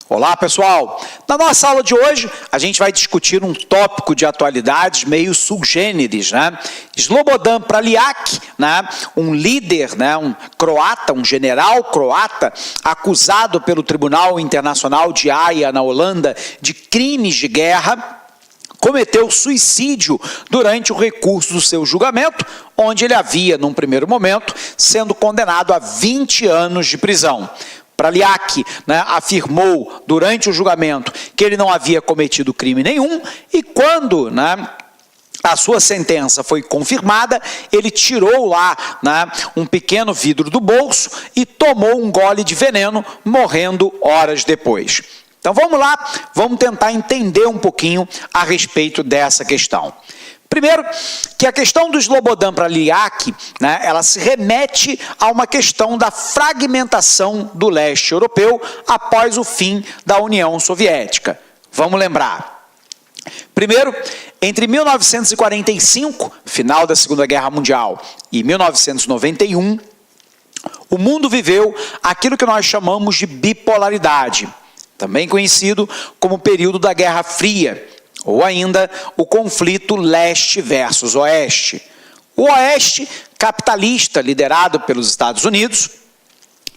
Olá, pessoal! Na nossa aula de hoje, a gente vai discutir um tópico de atualidades meio subgêneres, né? Slobodan Praljak, né? Um líder, né? Um croata, um general croata, acusado pelo Tribunal Internacional de Haia, na Holanda, de crimes de guerra, cometeu suicídio durante o recurso do seu julgamento, onde ele havia, num primeiro momento, sendo condenado a 20 anos de prisão. Praljak, né, afirmou durante o julgamento que ele não havia cometido crime nenhum e quando, né, a sua sentença foi confirmada, ele tirou lá, né, um pequeno vidro do bolso e tomou um gole de veneno, morrendo horas depois. Então vamos lá, vamos tentar entender um pouquinho a respeito dessa questão. Primeiro, que a questão do Slobodan Praljak, né, ela se remete a uma questão da fragmentação do leste europeu após o fim da União Soviética. Vamos lembrar. Primeiro, entre 1945, final da Segunda Guerra Mundial, e 1991, o mundo viveu aquilo que nós chamamos de bipolaridade, também conhecido como período da Guerra Fria, ou ainda o conflito leste versus oeste. O oeste capitalista, liderado pelos Estados Unidos,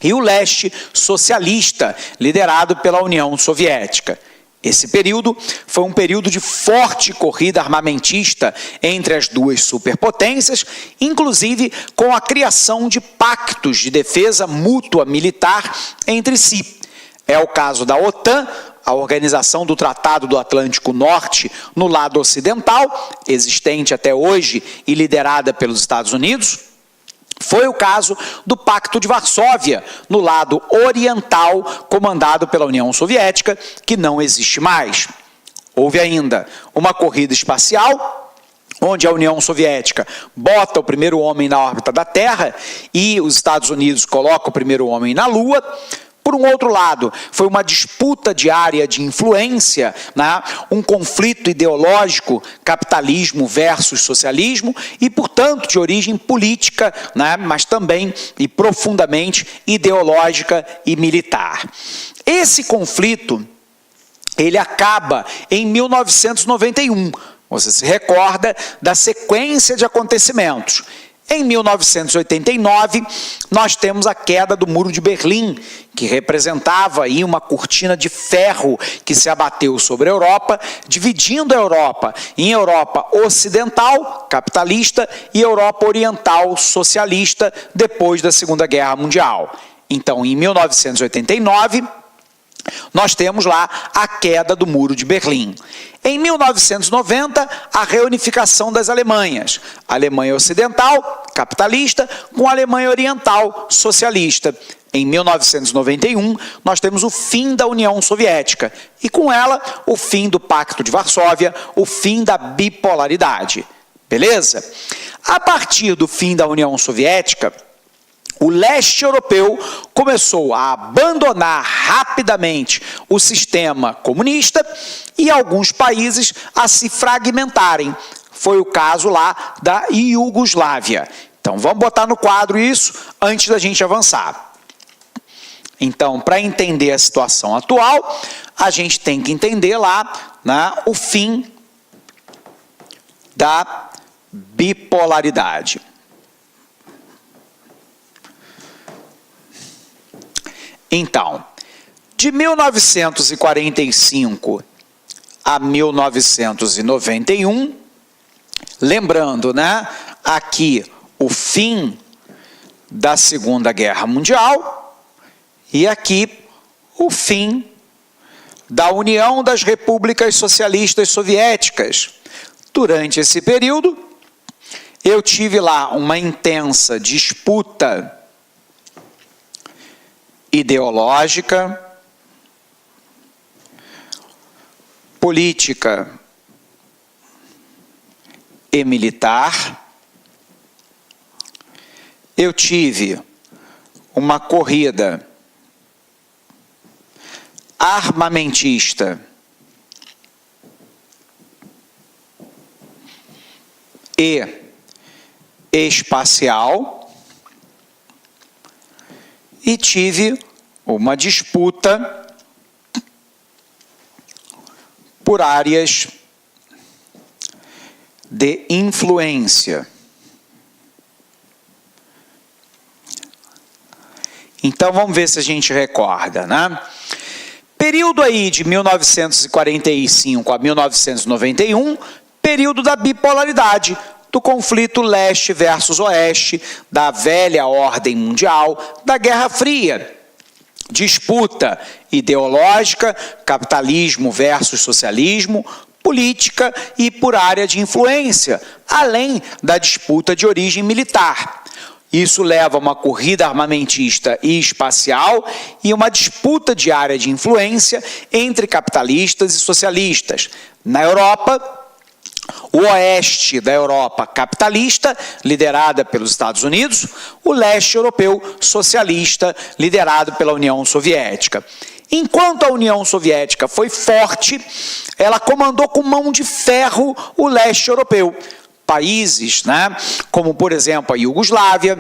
e o leste socialista, liderado pela União Soviética. Esse período foi um período de forte corrida armamentista entre as duas superpotências, inclusive com a criação de pactos de defesa mútua militar entre si. É o caso da OTAN, a Organização do Tratado do Atlântico Norte, no lado ocidental, existente até hoje e liderada pelos Estados Unidos. Foi o caso do Pacto de Varsóvia, no lado oriental, comandado pela União Soviética, que não existe mais. Houve ainda uma corrida espacial, onde a União Soviética bota o primeiro homem na órbita da Terra e os Estados Unidos colocam o primeiro homem na Lua. Por um outro lado, foi uma disputa de área de influência, né? Um conflito ideológico, capitalismo versus socialismo, e, portanto, de origem política, né? Mas também e profundamente ideológica e militar. Esse conflito, ele acaba em 1991. Você se recorda da sequência de acontecimentos. Em 1989, nós temos a queda do Muro de Berlim, que representava aí uma cortina de ferro que se abateu sobre a Europa, dividindo a Europa em Europa ocidental, capitalista, e Europa oriental, socialista, depois da Segunda Guerra Mundial. Então, em 1989... nós temos lá a queda do Muro de Berlim. Em 1990, a reunificação das Alemanhas. A Alemanha Ocidental, capitalista, com a Alemanha Oriental, socialista. Em 1991, nós temos o fim da União Soviética. E com ela, o fim do Pacto de Varsóvia, o fim da bipolaridade. Beleza? A partir do fim da União Soviética, o leste europeu começou a abandonar rapidamente o sistema comunista e alguns países a se fragmentarem. Foi o caso lá da Iugoslávia. Então, vamos botar no quadro isso antes da gente avançar. Então, para entender a situação atual, a gente tem que entender lá, né, o fim da bipolaridade. Então, de 1945 a 1991, lembrando, né, aqui o fim da Segunda Guerra Mundial e aqui o fim da União das Repúblicas Socialistas Soviéticas. Durante esse período, eu tive lá uma intensa disputa ideológica, política e militar. Eu tive uma corrida armamentista e espacial, e tive uma disputa por áreas de influência. Então, vamos ver se a gente recorda, né? Período aí de 1945 a 1991, período da bipolaridade, do conflito leste versus oeste, da velha ordem mundial, da Guerra Fria. Disputa ideológica, capitalismo versus socialismo, política e por área de influência, além da disputa de origem militar. Isso leva a uma corrida armamentista e espacial e uma disputa de área de influência entre capitalistas e socialistas. Na Europa, o oeste da Europa capitalista, liderada pelos Estados Unidos, o leste europeu socialista, liderado pela União Soviética. Enquanto a União Soviética foi forte, ela comandou com mão de ferro o leste europeu. Países, né, como, por exemplo, a Iugoslávia,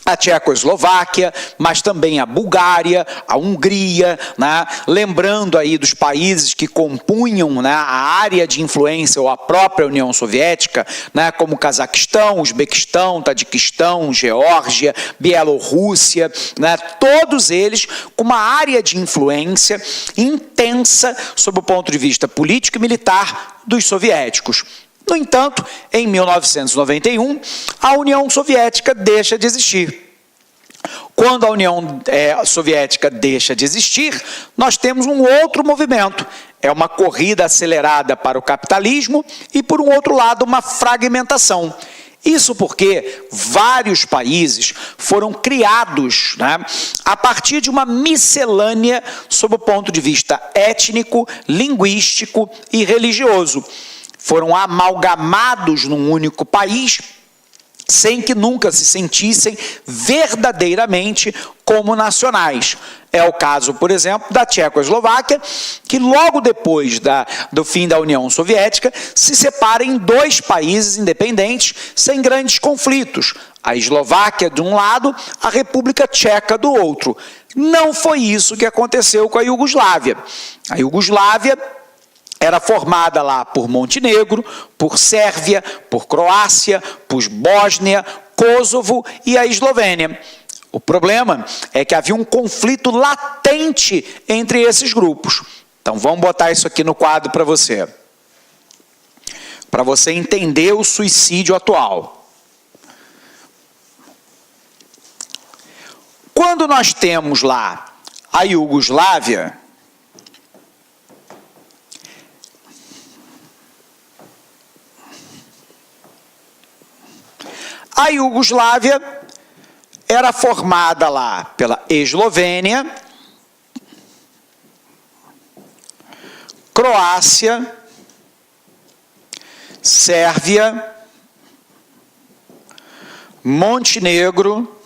a Tchecoslováquia, mas também a Bulgária, a Hungria, né? Lembrando aí dos países que compunham, né, a área de influência ou a própria União Soviética, né, como Cazaquistão, Uzbequistão, Tadiquistão, Geórgia, Bielorrússia, né, todos eles com uma área de influência intensa sob o ponto de vista político e militar dos soviéticos. No entanto, em 1991, a União Soviética deixa de existir. Quando a União Soviética deixa de existir, nós temos um outro movimento. É uma corrida acelerada para o capitalismo e, por um outro lado, uma fragmentação. Isso porque vários países foram criados, né, a partir de uma miscelânea sob o ponto de vista étnico, linguístico e religioso. Foram amalgamados num único país, sem que nunca se sentissem verdadeiramente como nacionais. É o caso, por exemplo, da Tchecoslováquia, que logo depois do fim da União Soviética, se separa em dois países independentes, sem grandes conflitos. A Eslováquia de um lado, a República Tcheca do outro. Não foi isso que aconteceu com a Iugoslávia. A Iugoslávia era formada lá por Montenegro, por Sérvia, por Croácia, por Bósnia, Kosovo e a Eslovênia. O problema é que havia um conflito latente entre esses grupos. Então vamos botar isso aqui no quadro para você entender o suicídio atual. Quando nós temos lá a Iugoslávia, a Iugoslávia era formada lá pela Eslovênia, Croácia, Sérvia, Montenegro,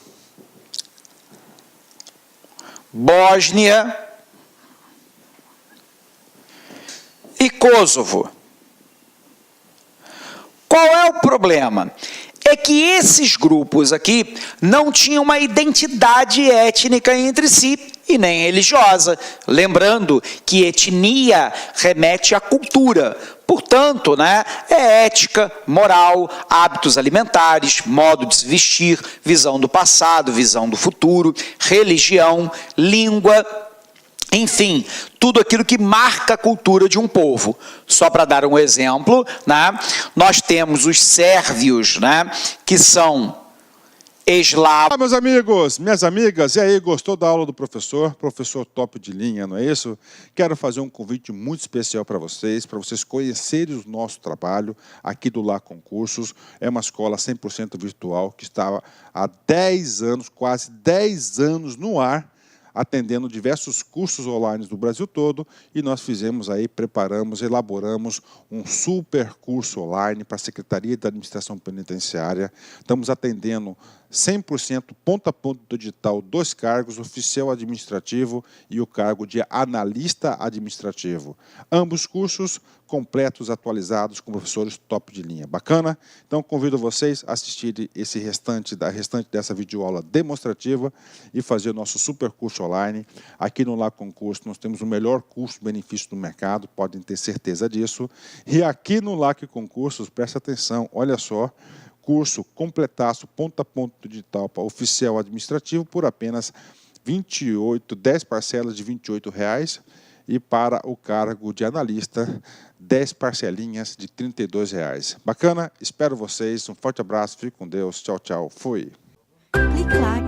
Bósnia e Kosovo. Qual é o problema? É que esses grupos aqui não tinham uma identidade étnica entre si e nem religiosa. Lembrando que etnia remete à cultura. Portanto, né, é ética, moral, hábitos alimentares, modo de se vestir, visão do passado, visão do futuro, religião, língua, enfim, tudo aquilo que marca a cultura de um povo. Só para dar um exemplo, né, nós temos os sérvios, né, que são eslavos. Olá, meus amigos, minhas amigas, e aí, gostou da aula do professor? Professor top de linha, não é isso? Quero fazer um convite muito especial para vocês conhecerem o nosso trabalho aqui do Lá Concursos. É uma escola 100% virtual que está há 10 anos, quase 10 anos no ar, atendendo diversos cursos online do Brasil todo, e nós fizemos aí, preparamos, elaboramos um super curso online para a Secretaria da Administração Penitenciária. Estamos atendendo 100% ponto a ponto do digital, 2 cargos, oficial administrativo e o cargo de analista administrativo. Ambos cursos completos, atualizados, com professores top de linha. Bacana? Então, convido vocês a assistirem esse restante dessa videoaula demonstrativa e fazer o nosso super curso online. Aqui no Lá Concurso, nós temos o melhor custo-benefício do mercado, podem ter certeza disso. E aqui no Lá Concursos, presta atenção, olha só, curso completaço, ponto a ponto digital para oficial administrativo por apenas 10 parcelas de R$ 28,00 e para o cargo de analista, 10 parcelinhas de R$ 32,00. Bacana? Espero vocês. Um forte abraço, fique com Deus. Tchau, tchau. Fui. Clique lá.